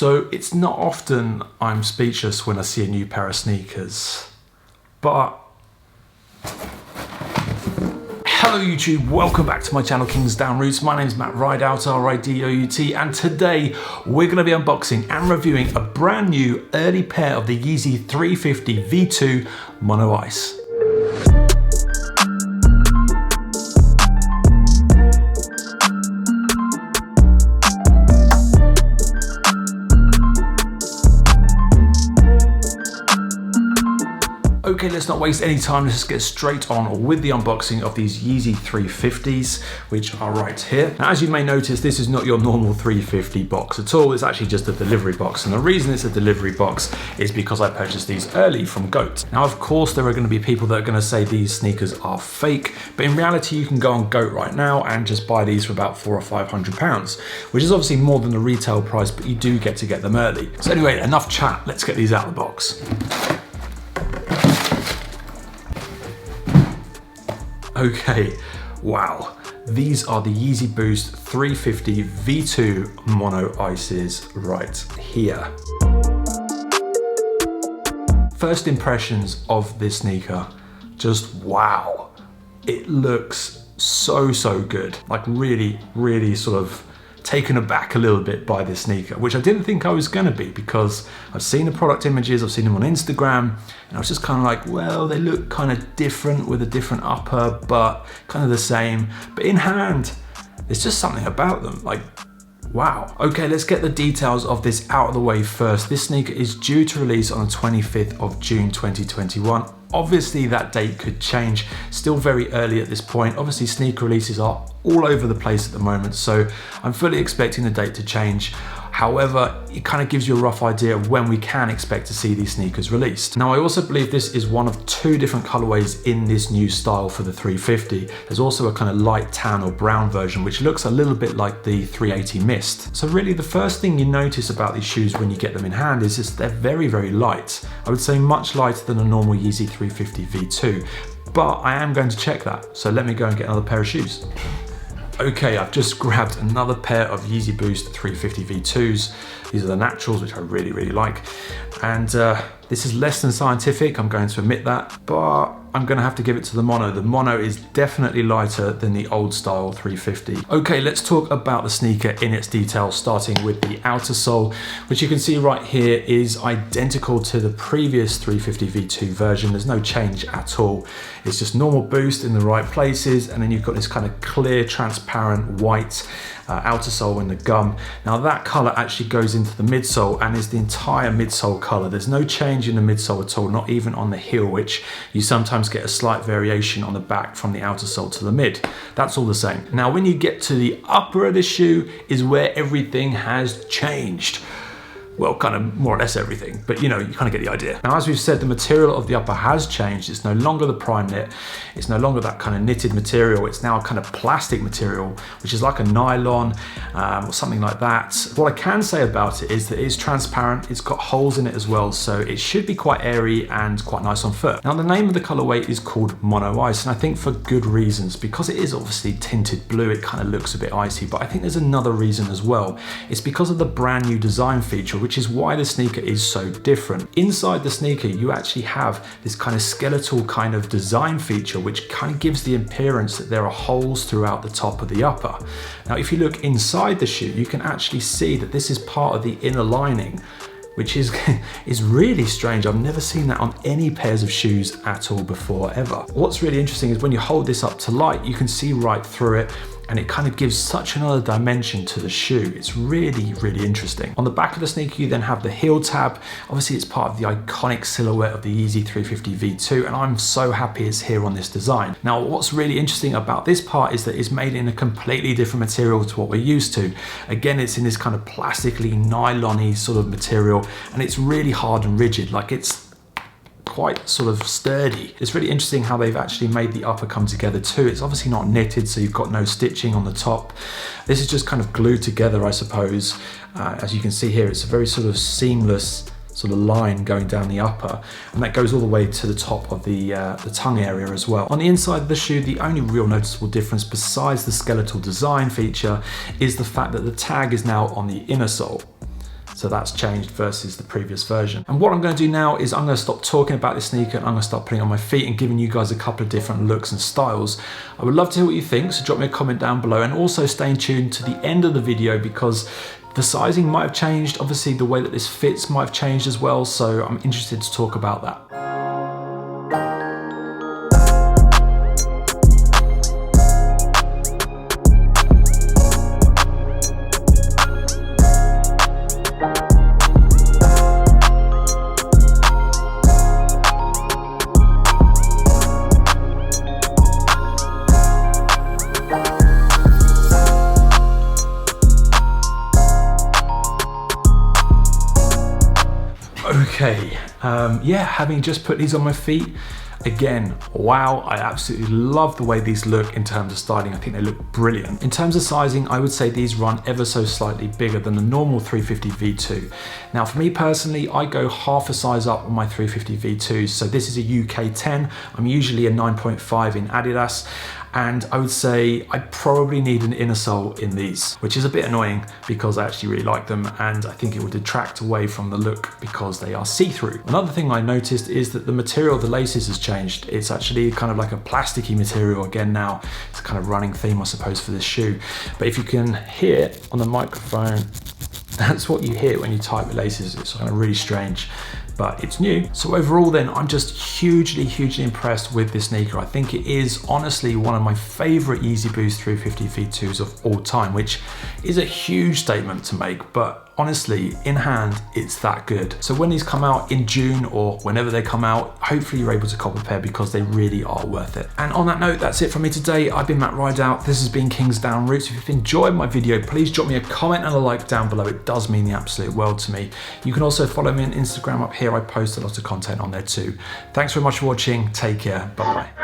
So it's not often I'm speechless when I see a new pair of sneakers, but hello YouTube, welcome back to my channel Kingsdown Roots. My name is Matt Ridout, R-I-D-O-U-T, and today we're going to be unboxing and reviewing a brand new early pair of the Yeezy 350 V2 Mono Ice. Okay, let's not waste any time, let's just get straight on with the unboxing of these Yeezy 350s, which are right here. Now, as you may notice, this is not your normal 350 box at all, it's actually just a delivery box. And the reason it's a delivery box is because I purchased these early from GOAT. Now, of course, there are going to be people that are going to say these sneakers are fake, but in reality, you can go on GOAT right now and just buy these for about £400 or £500, which is obviously more than the retail price, but you do get to get them early. So anyway, enough chat, let's get these out of the box. Okay, wow. These are the Yeezy Boost 350 V2 Mono Ices right here. First impressions of this sneaker, just wow. It looks so good. Like really sort of taken aback a little bit by this sneaker, which I didn't think I was gonna be, because I've seen the product images, I've seen them on Instagram, and I was just kind of like, well, they look kind of different with a different upper, but kind of the same. But in hand, there's just something about them, like, wow. Okay, let's get the details of this out of the way first. This sneaker is due to release on the 25th of June 2021. Obviously that date could change, still very early at this point. Obviously sneaker releases are all over the place at the moment, so I'm fully expecting the date to change. However, it kind of gives you a rough idea of when we can expect to see these sneakers released. Now, I also believe this is one of two different colorways in this new style for the 350. There's also a kind of light tan or brown version, which looks a little bit like the 380 Mist. So really the first thing you notice about these shoes when you get them in hand is just they're very light. I would say much lighter than a normal Yeezy 350 V2, but I am going to check that. So let me go and get another pair of shoes. Okay, I've just grabbed another pair of Yeezy Boost 350 V2s. These are the naturals, which I really like. And this is less than scientific, I'm going to admit that, but I'm gonna have to give it to the Mono. The Mono is definitely lighter than the old style 350. Okay, let's talk about the sneaker in its details, starting with the outer sole, which you can see right here is identical to the previous 350 V2 version. There's no change at all. It's just normal boost in the right places, and then you've got this kind of clear, transparent white outer sole in the gum. Now that color actually goes into the midsole and is the entire midsole color. There's no change in the midsole at all, not even on the heel, which you sometimes get a slight variation on the back from the outer sole to the mid. That's all the same. Now when you get to the upper of the shoe is where everything has changed. Well, kind of more or less everything, but you know, you kind of get the idea. Now, as we've said, the material of the upper has changed. It's no longer the prime knit. It's no longer that kind of knitted material. It's now a kind of plastic material, which is like a nylon or something like that. What I can say about it is that it's transparent. It's got holes in it as well, so it should be quite airy and quite nice on foot. Now, the name of the colorway is called Mono Ice, and I think for good reasons, because it is obviously tinted blue, it kind of looks a bit icy, but I think there's another reason as well. It's because of the brand new design feature, which is why the sneaker is so different. Inside the sneaker, you actually have this kind of skeletal kind of design feature, which kind of gives the appearance that there are holes throughout the top of the upper. Now, if you look inside the shoe, you can actually see that this is part of the inner lining, which is really strange. I've never seen that on any pairs of shoes at all before, ever. What's really interesting is when you hold this up to light, you can see right through it, and it kind of gives such another dimension to the shoe. It's really interesting. On the back of the sneaker, you then have the heel tab. Obviously, it's part of the iconic silhouette of the Yeezy 350 V2, and I'm so happy it's here on this design. Now, what's really interesting about this part is that it's made in a completely different material to what we're used to. Again, it's in this kind of plastically nylon-y sort of material, and it's really hard and rigid. Like, it's quite sort of sturdy. It's really interesting how they've actually made the upper come together too. It's obviously not knitted, so you've got no stitching on the top. This is just kind of glued together, I suppose. As you can see here, it's a very sort of seamless sort of line going down the upper, and that goes all the way to the top of the tongue area as well. On the inside of the shoe, the only real noticeable difference besides the skeletal design feature is the fact that the tag is now on the inner sole. So that's changed versus the previous version. And what I'm going to do now is I'm going to stop talking about this sneaker and I'm going to start putting it on my feet and giving you guys a couple of different looks and styles. I would love to hear what you think, so drop me a comment down below, and also stay tuned to the end of the video because the sizing might have changed. Obviously the way that this fits might have changed as well, so I'm interested to talk about that. Okay, yeah, having just put these on my feet, again, wow, I absolutely love the way these look in terms of styling. I think they look brilliant. In terms of sizing, I would say these run ever so slightly bigger than the normal 350 V2. Now, for me personally, I go half a size up on my 350 V2s. So this is a UK 10. I'm usually a 9.5 in Adidas. And I would say I probably need an inner sole in these, which is a bit annoying because I actually really like them and I think it would detract away from the look because they are see-through. Another thing I noticed is that the material of the laces has changed. It's actually kind of like a plasticky material again now. It's a kind of running theme, I suppose, for this shoe. But if you can hear on the microphone, that's what you hear when you type with laces. It's kind of really strange, but it's new. So overall then, I'm just hugely impressed with this sneaker. I think it is honestly one of my favorite Yeezy Boost 350 V2s of all time, which is a huge statement to make, but honestly, in hand, it's that good. So when these come out in June or whenever they come out, hopefully you're able to cop a pair because they really are worth it. And on that note, that's it from me today. I've been Matt Rideout. This has been Kingsdown Roots. If you've enjoyed my video, please drop me a comment and a like down below. It does mean the absolute world to me. You can also follow me on Instagram up here. I post a lot of content on there too. Thanks very much for watching. Take care. Bye-bye.